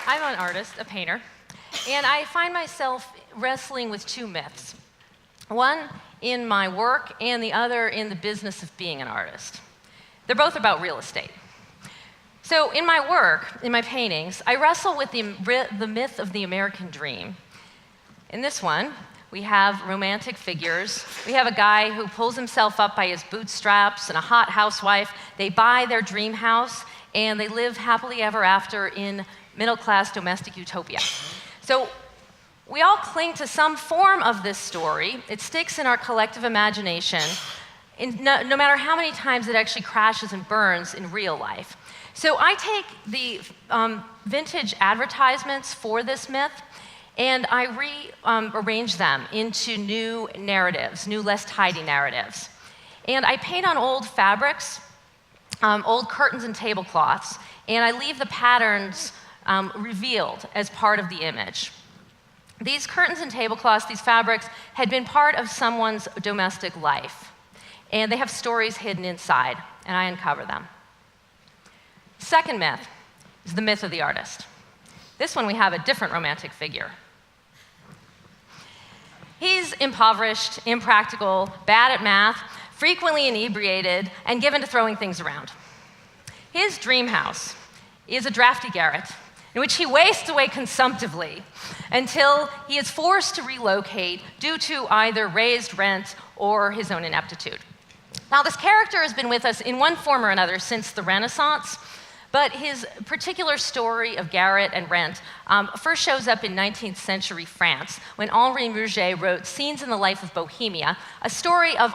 I'm an artist, a painter, and I find myself wrestling with two myths. One in my work and the other in the business of being an artist. They're both about real estate. So in my work, in my paintings, I wrestle with the myth of the American dream. In this one, we have romantic figures. We have a guy who pulls himself up by his bootstraps and a hot housewife. They buy their dream house and they live happily ever after in middle-class domestic utopia. So we all cling to some form of this story. It sticks in our collective imagination, no matter how many times it actually crashes and burns in real life. So I take the vintage advertisements for this myth and I rearrange them into new narratives, new, less tidy narratives. And I paint on old fabrics, old curtains and tablecloths, and I leave the patterns revealed as part of the image. These curtains and tablecloths, these fabrics, had been part of someone's domestic life, and they have stories hidden inside, and I uncover them. Second myth is the myth of the artist. This one we have a different romantic figure. He's impoverished, impractical, bad at math, frequently inebriated, and given to throwing things around. His dream house is a drafty garret in which he wastes away consumptively until he is forced to relocate due to either raised rent or his own ineptitude. Now, this character has been with us in one form or another since the Renaissance, but his particular story of garret and rent first shows up in 19th century France when Henri Murger wrote Scenes in the Life of Bohemia, a story of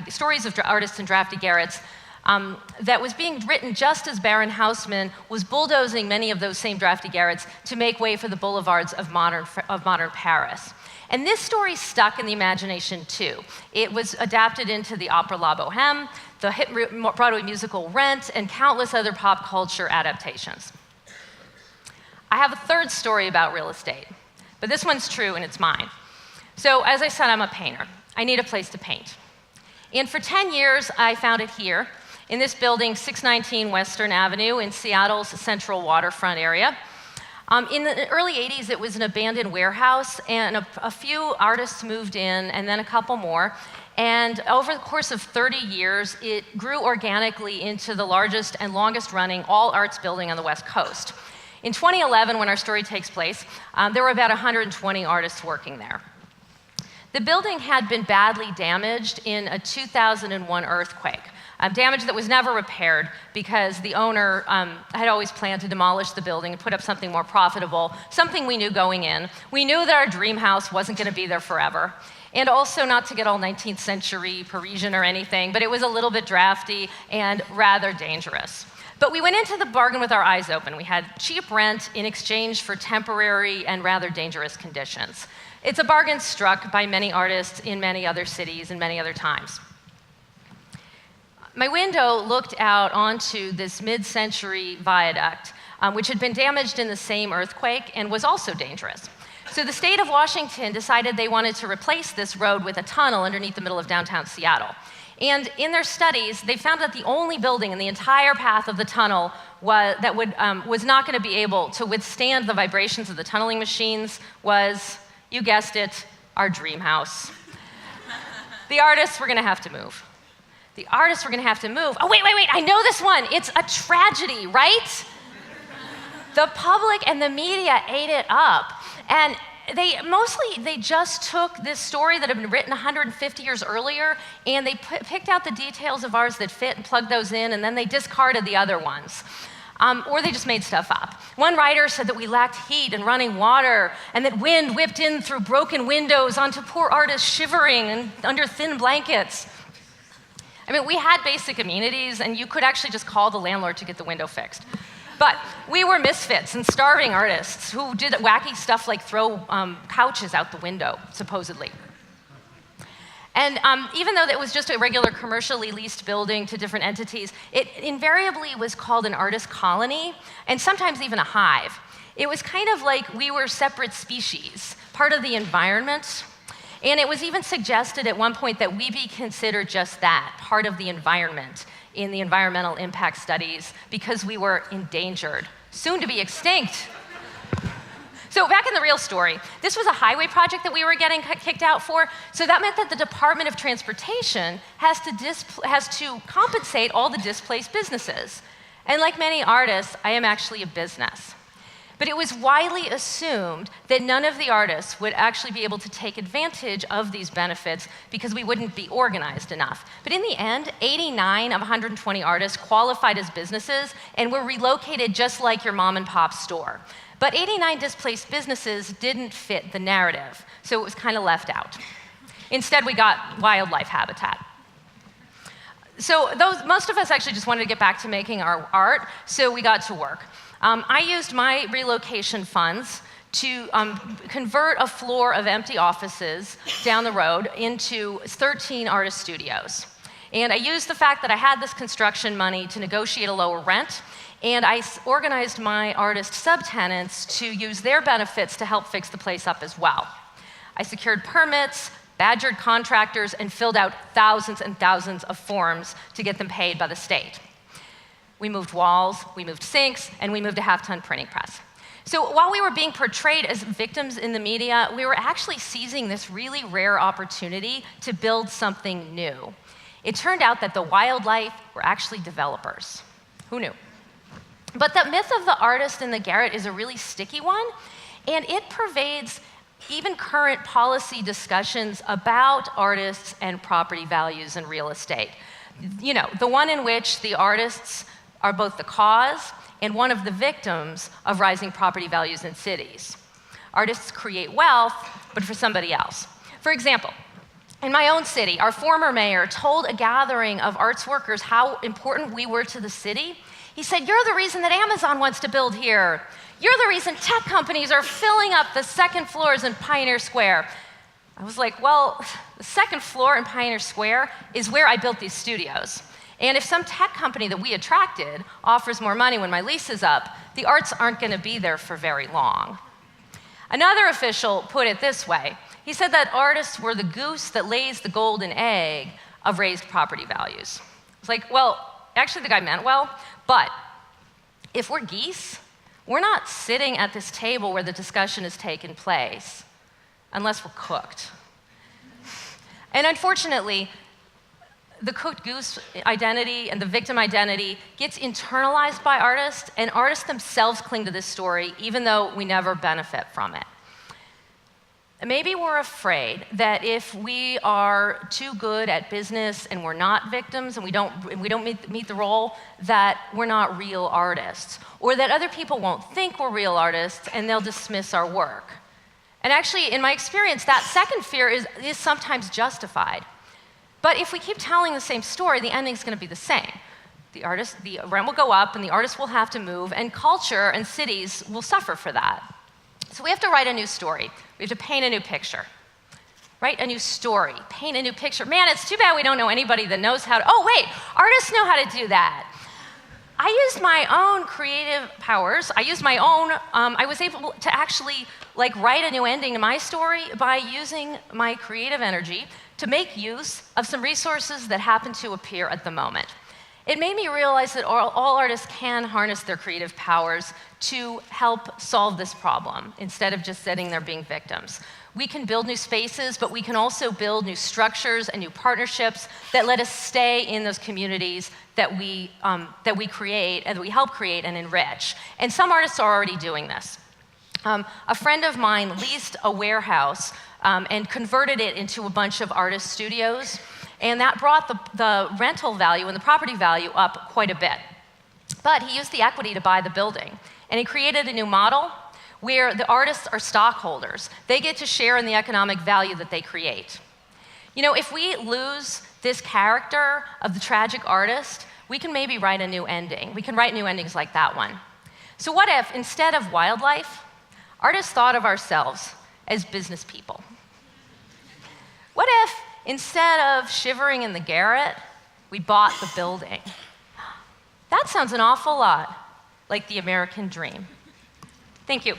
stories of artists in drafty garrets that was being written just as Baron Haussmann was bulldozing many of those same drafty garrets to make way for the boulevards of modern Paris. And this story stuck in the imagination too. It was adapted into the opera La Bohème, the hit Broadway musical Rent, and countless other pop culture adaptations. I have a third story about real estate, but this one's true and it's mine. So as I said, I'm a painter. I need a place to paint. And for 10 years, I found it here in this building, 619 Western Avenue in Seattle's central waterfront area. In the early 80s, it was an abandoned warehouse, and a few artists moved in, and then a couple more. And over the course of 30 years, it grew organically into the largest and longest-running all-arts building on the West Coast. In 2011, when our story takes place, there were about 120 artists working there. The building had been badly damaged in a 2001 earthquake. Damage that was never repaired because the owner had always planned to demolish the building and put up something more profitable, something we knew going in. We knew that our dream house wasn't going to be there forever. And also, not to get all 19th century Parisian or anything, but it was a little bit drafty and rather dangerous. But we went into the bargain with our eyes open. We had cheap rent in exchange for temporary and rather dangerous conditions. It's a bargain struck by many artists in many other cities and many other times. My window looked out onto this mid-century viaduct, which had been damaged in the same earthquake and was also dangerous. So the state of Washington decided they wanted to replace this road with a tunnel underneath the middle of downtown Seattle. And in their studies, they found that the only building in the entire path of the tunnel was not going to be able to withstand the vibrations of the tunneling machines was, you guessed it, our dream house. The artists were going to have to move. The artists were going to have to move. Oh, wait, I know this one. It's a tragedy, right? The public and the media ate it up. And they just took this story that had been written 150 years earlier, and they picked out the details of ours that fit and plugged those in, and then they discarded the other ones. Or they just made stuff up. One writer said that we lacked heat and running water, and that wind whipped in through broken windows onto poor artists shivering and under thin blankets. I mean, we had basic amenities, and you could actually just call the landlord to get the window fixed. But we were misfits and starving artists who did wacky stuff like throw couches out the window, supposedly. And even though it was just a regular commercially leased building to different entities, it invariably was called an artist colony, and sometimes even a hive. It was kind of like we were separate species, part of the environment. And it was even suggested at one point that we be considered just that, part of the environment in the environmental impact studies, because we were endangered, soon to be extinct. So back in the real story, this was a highway project that we were getting kicked out for, so that meant that the Department of Transportation has to compensate all the displaced businesses. And like many artists, I am actually a business. But it was widely assumed that none of the artists would actually be able to take advantage of these benefits because we wouldn't be organized enough. But in the end, 89 of 120 artists qualified as businesses and were relocated just like your mom and pop store. But 89 displaced businesses didn't fit the narrative, so it was kind of left out. Instead, we got wildlife habitat. So most of us actually just wanted to get back to making our art, so we got to work. I used my relocation funds to convert a floor of empty offices down the road into 13 artist studios. And I used the fact that I had this construction money to negotiate a lower rent, and I organized my artist subtenants to use their benefits to help fix the place up as well. I secured permits, badgered contractors, and filled out thousands and thousands of forms to get them paid by the state. We moved walls, we moved sinks, and we moved a half-ton printing press. So while we were being portrayed as victims in the media, we were actually seizing this really rare opportunity to build something new. It turned out that the wildlife were actually developers. Who knew? But the myth of the artist and the garret is a really sticky one, and it pervades even current policy discussions about artists and property values in real estate. You know, the one in which the artists are both the cause and one of the victims of rising property values in cities. Artists create wealth, but for somebody else. For example, in my own city, our former mayor told a gathering of arts workers how important we were to the city. He said, "You're the reason that Amazon wants to build here. You're the reason tech companies are filling up the second floors in Pioneer Square." I was like, well, the second floor in Pioneer Square is where I built these studios. And if some tech company that we attracted offers more money when my lease is up, the arts aren't going to be there for very long. Another official put it this way. He said that artists were the goose that lays the golden egg of raised property values. I was like, well, actually the guy meant well, but if we're geese, we're not sitting at this table where the discussion has taken place unless we're cooked. And unfortunately, the cooked goose identity and the victim identity gets internalized by artists, and artists themselves cling to this story even though we never benefit from it. Maybe we're afraid that if we are too good at business and we're not victims and we don't meet the role, that we're not real artists, or that other people won't think we're real artists and they'll dismiss our work. And actually, in my experience, that second fear is sometimes justified. But if we keep telling the same story, the ending's going to be the same. The rent will go up and the artist will have to move, and culture and cities will suffer for that. So we have to write a new story. We have to paint a new picture. Write a new story, paint a new picture. Man, it's too bad we don't know anybody that knows how to, oh wait, artists know how to do that. I used my own creative powers. I was able to actually write a new ending to my story by using my creative energy to make use of some resources that happen to appear at the moment. It made me realize that all artists can harness their creative powers to help solve this problem instead of just sitting there being victims. We can build new spaces, but we can also build new structures and new partnerships that let us stay in those communities that we create and that we help create and enrich. And some artists are already doing this. A friend of mine leased a warehouse and converted it into a bunch of artist studios. And that brought the rental value and the property value up quite a bit. But he used the equity to buy the building. And he created a new model where the artists are stockholders. They get to share in the economic value that they create. You know, if we lose this character of the tragic artist, we can maybe write a new ending. We can write new endings like that one. So what if, instead of wildlife, artists thought of ourselves as business people? What if, instead of shivering in the garret, we bought the building? That sounds an awful lot like the American dream. Thank you.